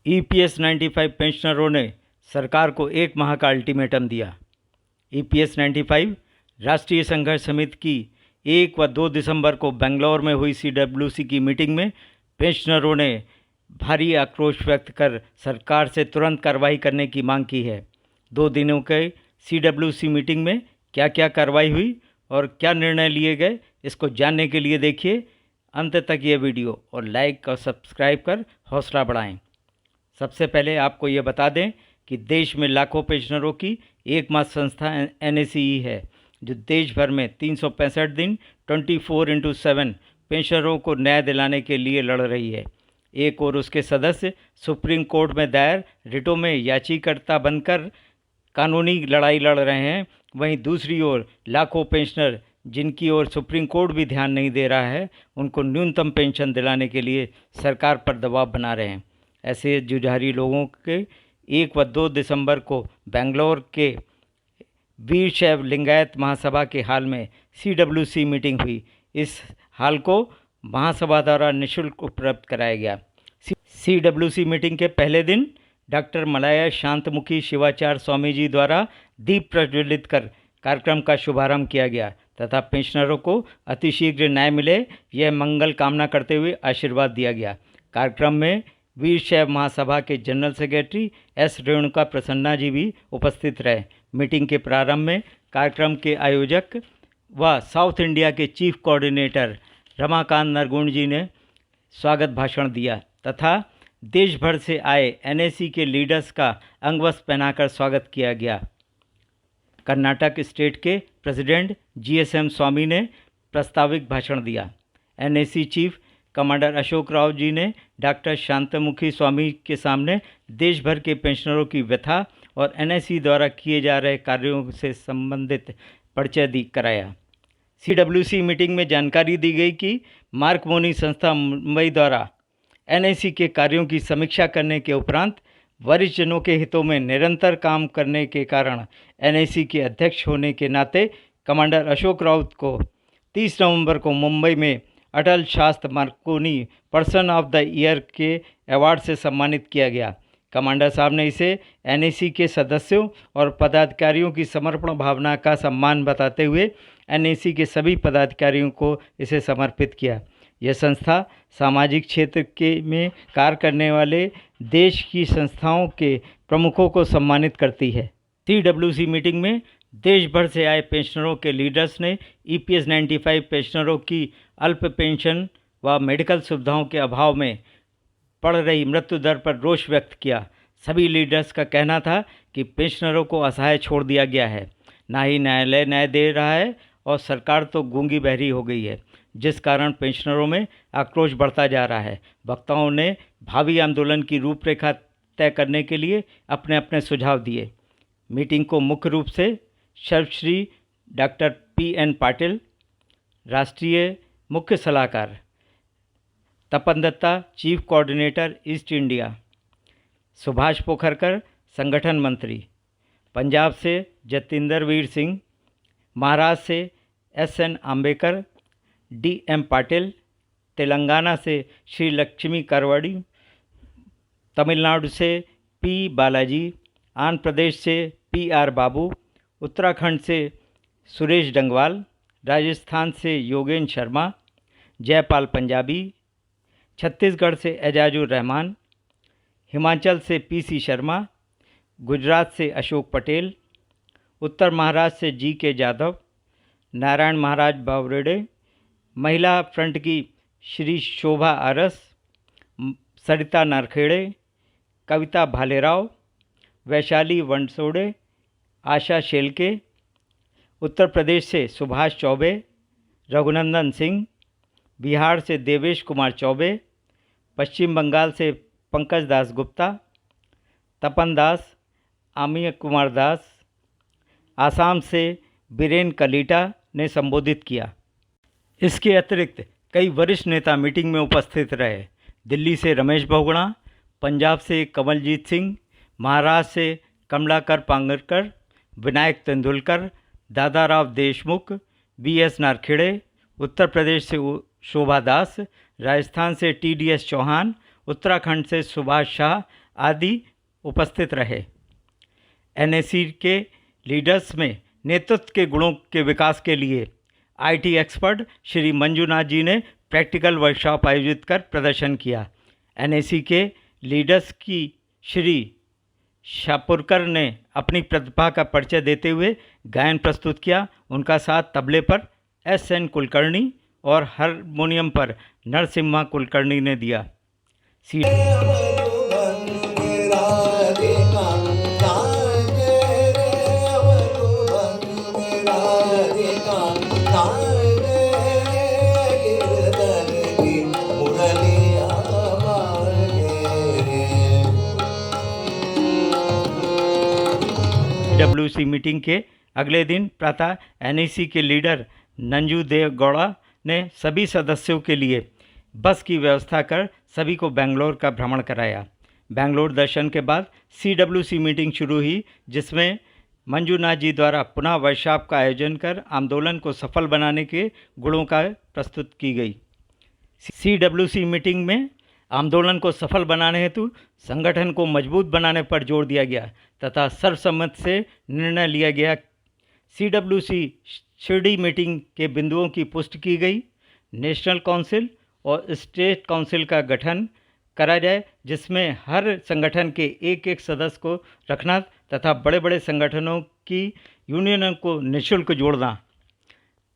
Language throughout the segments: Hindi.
ईपीएस 95 पेंशनरों ने सरकार को 1 माह का अल्टीमेटम दिया। ईपीएस 95 राष्ट्रीय संघर्ष समिति की 1 व 2 दिसंबर को बेंगलोर में हुई सीडब्ल्यूसी की मीटिंग में पेंशनरों ने भारी आक्रोश व्यक्त कर सरकार से तुरंत कार्रवाई करने की मांग की है। 2 दिनों के सीडब्ल्यूसी मीटिंग में क्या क्या कार्रवाई हुई और क्या निर्णय लिए गए, इसको जानने के लिए देखिए अंत तक ये वीडियो और लाइक और सब्सक्राइब कर हौसला बढ़ाएं। सबसे पहले आपको ये बता दें कि देश में लाखों पेंशनरों की एकमात्र संस्था एनएसीई है, जो देश भर में 365 दिन 24/7 पेंशनरों को न्याय दिलाने के लिए लड़ रही है। एक और उसके सदस्य सुप्रीम कोर्ट में दायर रिटों में याचिकाकर्ता बनकर कानूनी लड़ाई लड़ रहे हैं, वहीं दूसरी ओर लाखों पेंशनर जिनकी ओर सुप्रीम कोर्ट भी ध्यान नहीं दे रहा है, उनको न्यूनतम पेंशन दिलाने के लिए सरकार पर दबाव बना रहे हैं। ऐसे जुझारू लोगों के 1 व 2 दिसंबर को बेंगलोर के वीर शैव लिंगायत महासभा के हाल में सीडब्ल्यूसी मीटिंग हुई। इस हाल को महासभा द्वारा निःशुल्क उपलब्ध कराया गया। सीडब्ल्यूसी मीटिंग के पहले दिन डॉक्टर मलाया शांतमुखी शिवाचार्य स्वामी जी द्वारा दीप प्रज्वलित कर कार्यक्रम का शुभारंभ किया गया तथा पेंशनरों को अतिशीघ्र न्याय मिले, यह मंगल कामना करते हुए आशीर्वाद दिया गया। कार्यक्रम में वीर शैव महासभा के general secretary S Renuka Prasanna ji भी उपस्थित रहे। मीटिंग के प्रारंभ में कार्यक्रम के आयोजक व साउथ इंडिया के चीफ कोऑर्डिनेटर रमाकांत नरगुण जी ने स्वागत भाषण दिया तथा देश भर से आए एनएसी के लीडर्स का अंगवस्त्र पहनाकर स्वागत किया गया। कर्नाटक स्टेट के प्रेसिडेंट जीएसएम स्वामी ने प्रास्ताविक भाषण दिया। NAC chief commander Ashok Rao ji ने डॉक्टर शांतमुखी स्वामी के सामने देश भर के पेंशनरों की व्यथा और एनएसी द्वारा किए जा रहे कार्यों से संबंधित परिचय कराया। सीडब्ल्यूसी मीटिंग में जानकारी दी गई कि मार्क मोनी संस्था मुंबई द्वारा एनएसी के कार्यों की समीक्षा करने के उपरांत वरिष्ठ जनों के हितों में निरंतर काम करने के कारण एनएसी के अध्यक्ष होने के नाते कमांडर अशोक राउत को 30 नवंबर को मुंबई में अटल शास्त्र Markovnikov person of the year के अवार्ड से सम्मानित किया गया। कमांडर साहब ने इसे एनएसी के सदस्यों और पदाधिकारियों की समर्पण भावना का सम्मान बताते हुए एनएसी के सभी पदाधिकारियों को इसे समर्पित किया। यह संस्था सामाजिक क्षेत्र के में कार्य करने वाले देश की संस्थाओं के प्रमुखों को सम्मानित करती है। सीडब्ल्यूसी मीटिंग में देश भर से आए पेंशनरों के लीडर्स ने ईपीएस 95 पेंशनरों की अल्प पेंशन व मेडिकल सुविधाओं के अभाव में बढ़ रही मृत्यु दर पर रोष व्यक्त किया। सभी लीडर्स का कहना था कि पेंशनरों को असहाय छोड़ दिया गया है, ना ही न्यायालय न्याय दे रहा है और सरकार तो गूंगी बहरी हो गई है, जिस कारण पेंशनरों में आक्रोश बढ़ता जा रहा है। वक्ताओं ने भावी आंदोलन की रूपरेखा तय करने के लिए अपने अपने सुझाव दिए। मीटिंग को मुख्य रूप से सर्वश्री डॉक्टर पीएन पाटिल, राष्ट्रीय मुख्य सलाहकार, Tapan Dutta chief coordinator east India, Subhash Pokharkar संगठन मंत्री, पंजाब से जतिंदर वीर सिंह, महाराष्ट्र से एसएन आम्बेकर, डीएम पाटिल, तेलंगाना से श्री लक्ष्मी करवाड़ी, तमिलनाडु से पी बालाजी, आंध्र प्रदेश से पीआर बाबू, उत्तराखंड से सुरेश डंगवाल, राजस्थान से योगेंद्र शर्मा, जयपाल पंजाबी, छत्तीसगढ़ से एजाजुर रहमान, हिमाचल से पीसी शर्मा, गुजरात से अशोक पटेल, उत्तर महाराष्ट्र से जीके जाधव, नारायण महाराज बावरेडे, महिला फ्रंट की श्री शोभा आरस, सरिता नारखेड़े, कविता भालेराव, वैशाली वनसोड़े, आशा शेलके, उत्तर प्रदेश से सुभाष चौबे, रघुनंदन सिंह, बिहार से देवेश कुमार चौबे, पश्चिम बंगाल से पंकज दास गुप्ता, तपन दास, आमिया कुमार दास, आसाम से बीरेन कलीटा ने संबोधित किया। इसके अतिरिक्त कई वरिष्ठ नेता मीटिंग में उपस्थित रहे। दिल्ली से रमेश बहुगुणा, पंजाब से कमलजीत सिंह, महाराष्ट्र से कमलाकर पांगरकर, विनायक तेंदुलकर, दादाराव देशमुख, बीएस नारखेड़े, उत्तर प्रदेश से शोभा दास, राजस्थान से टीडीएस चौहान, उत्तराखंड से सुभाष शाह आदि उपस्थित रहे। एनएसी के लीडर्स में नेतृत्व के गुणों के विकास के लिए आईटी एक्सपर्ट श्री मंजुनाथ जी ने प्रैक्टिकल वर्कशॉप आयोजित कर प्रदर्शन किया। एनएसी के लीडर्स की श्री शाहपुरकर ने अपनी प्रतिभा का परिचय देते हुए गायन प्रस्तुत किया। उनका साथ तबले पर एस.एन. कुलकर्णी और हारमोनियम पर नरसिम्हा कुलकर्णी ने दिया। CWC मीटिंग के अगले दिन प्रातः एनएसी के लीडर नंजू देव गौड़ा ने सभी सदस्यों के लिए बस की व्यवस्था कर सभी को बेंगलोर का भ्रमण कराया। बेंगलोर दर्शन के बाद CWC मीटिंग शुरू हुई, जिसमें मंजूनाथ जी द्वारा पुनः वर्कशॉप का आयोजन कर आंदोलन को सफल बनाने के गुणों का प्रस्तुत की गई। CWC मीटिंग में आंदोलन को सफल बनाने हेतु संगठन को मजबूत बनाने पर जोर दिया गया तथा सर्वसम्मति से निर्णय लिया गया। CWC शिरडी मीटिंग के बिंदुओं की पुष्टि की गई। नेशनल काउंसिल और स्टेट काउंसिल का गठन करा जाए, जिसमें हर संगठन के एक एक सदस्य को रखना तथा बड़े बड़े संगठनों की यूनियनों को निःशुल्क जोड़ना,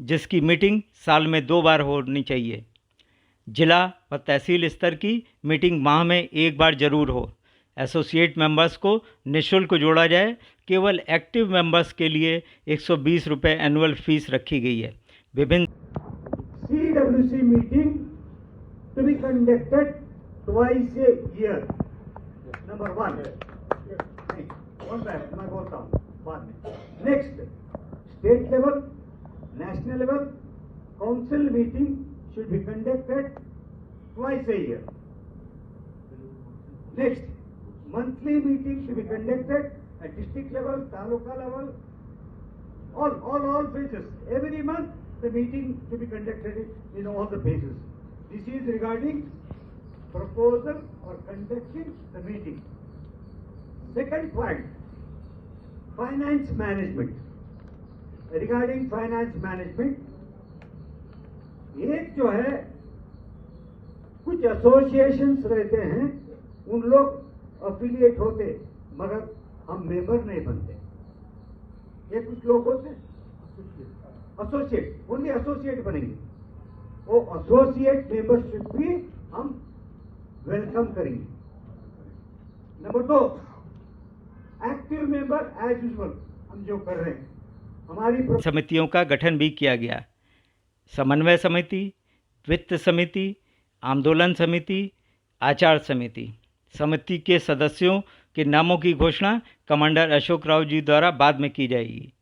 जिसकी मीटिंग साल में 2 बार होनी चाहिए। जिला व तहसील स्तर की मीटिंग माह में 1 बार जरूर हो। एसोसिएट मेंबर्स को निःशुल्क जोड़ा जाए। केवल एक्टिव मेंबर्स के लिए 120 रुपये एनुअल फीस रखी गई है। विभिन्न CWC meeting to be conducted twice a year. Number 1. One time, मैं बोलता हूँ बाद में. Next, state level, national level, council meeting should be conducted twice a year. Next, monthly meeting should be conducted at district level, taluka level, all phases. Every month, the meeting to be conducted in all the phases. This is regarding proposal or conducting the meeting. Second point, finance management. Regarding finance management, एक जो है कुछ एसोसिएशंस रहते हैं, उन लोग अफिलिएट होते मगर हम मेंबर नहीं बनते। ये कुछ लोग होते हैं एसोसिएट, ओनली एसोसिएट बनेंगे। वो एसोसिएट मेंबरशिप भी हम वेलकम करेंगे। Number 2, active member as usual हम जो कर रहे हैं। हमारी समितियों का गठन भी किया गया। समन्वय समिति, वित्त समिति, आंदोलन समिति, आचार समिति। समिति के सदस्यों के नामों की घोषणा कमांडर अशोक राव जी द्वारा बाद में की जाएगी।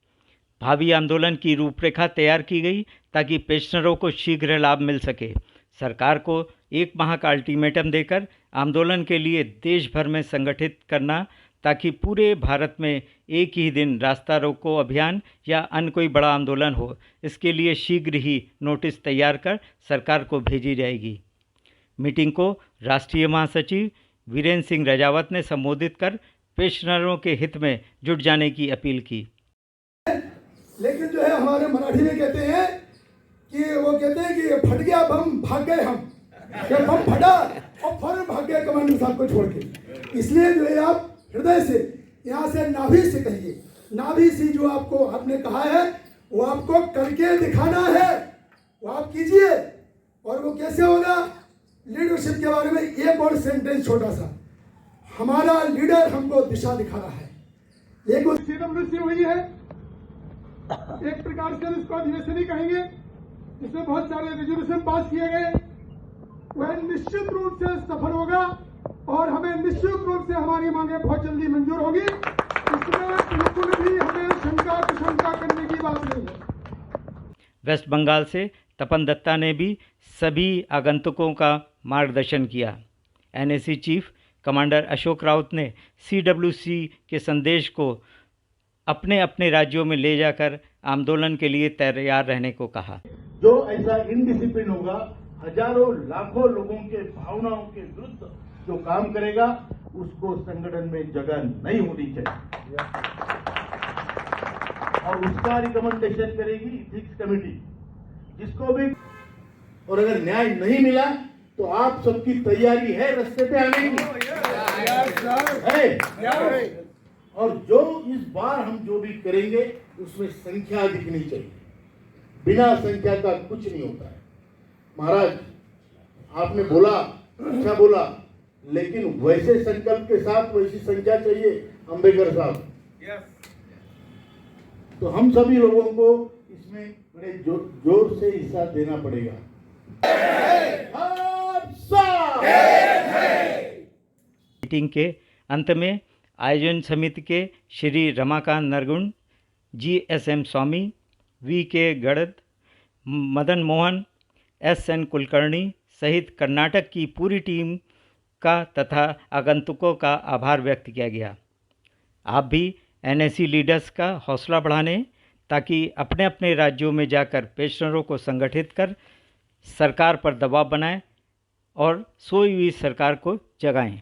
भावी आंदोलन की रूपरेखा तैयार की गई ताकि पेंशनरों को शीघ्र लाभ मिल सके। सरकार को 1 माह का अल्टीमेटम देकर आंदोलन के लिए देश भर में संगठित करना, ताकि पूरे भारत में एक ही दिन रास्ता रोको अभियान या अन्य कोई बड़ा आंदोलन हो। इसके लिए शीघ्र ही नोटिस तैयार कर सरकार को भेजी जाएगी। मीटिंग को राष्ट्रीय महासचिव वीरेंद्र सिंह रजावत ने संबोधित कर पेंशनरों के हित में जुट जाने की अपील की। लेकिन जो है हमारे मराठी में कहते हैं कि वो कहते हैं कि फट गया बम भाग गए हम, क्या बम फटा और फौरन भाग गए कमांडर साहब को छोड़ के। इसलिए जो है आप हृदय से यहाँ से नाभि से कहिए, नाभि से जो आपको आपने कहा है वो आपको करके दिखाना है, वो आप कीजिए। और वो कैसे होगा? लीडरशिप के बारे में एक और सेंटेंस छोटा सा, हमारा लीडर हमको दिशा दिखा रहा है। एक CWC हुई है, एक प्रकार से इसको अधिवेशन ही कहेंगे, इसमें बहुत सारे रेजोल्यूशन पास किए गए। वह निश्चित रूप से सफल होगा और हमें निश्चित रूप से हमारी मांगे बहुत जल्दी मंजूर होगी। इसमें बिल्कुल भी हमें शंका कुशंका करने की बात नहीं है। वेस्ट बंगाल से तपन दत्ता ने भी सभी आगंतुकों का मार्गदर्शन किया। NAC chief commander Ashok Raut ने CWC के संदेश को अपने अपने राज्यों में ले जाकर आंदोलन के लिए तैयार रहने को कहा। जो ऐसा इनडिसिप्लिन होगा, हजारों लाखों लोगों के भावनाओं के विरुद्ध जो काम करेगा, उसको संगठन में जगह नहीं होनी चाहिए और उसका रिकमेंडेशन करेगी इथिक्स कमेटी, जिसको भी। और अगर न्याय नहीं मिला तो आप सबकी तैयारी है रास्ते पे आने की है। और जो इस बार हम जो भी करेंगे उसमें संख्या दिखनी चाहिए, बिना संख्या का कुछ नहीं होता है। महाराज आपने बोला, अच्छा बोला, लेकिन वैसे संकल्प के साथ वैसी संख्या चाहिए अंबेडकर साहब। तो हम सभी लोगों को इसमें बड़े जोर से हिस्सा देना पड़ेगा। मीटिंग के अंत में आयोजन समिति के श्री रमाकांत नरगुण, GSM स्वामी, VK गड़द, मदन मोहन, SN कुलकर्णी सहित कर्नाटक की पूरी टीम का तथा आगंतुकों का आभार व्यक्त किया गया। आप भी NSC लीडर्स का हौसला बढ़ाने ताकि अपने अपने राज्यों में जाकर पेंशनरों को संगठित कर सरकार पर दबाव बनाएं और सोई हुई सरकार को जगाएं।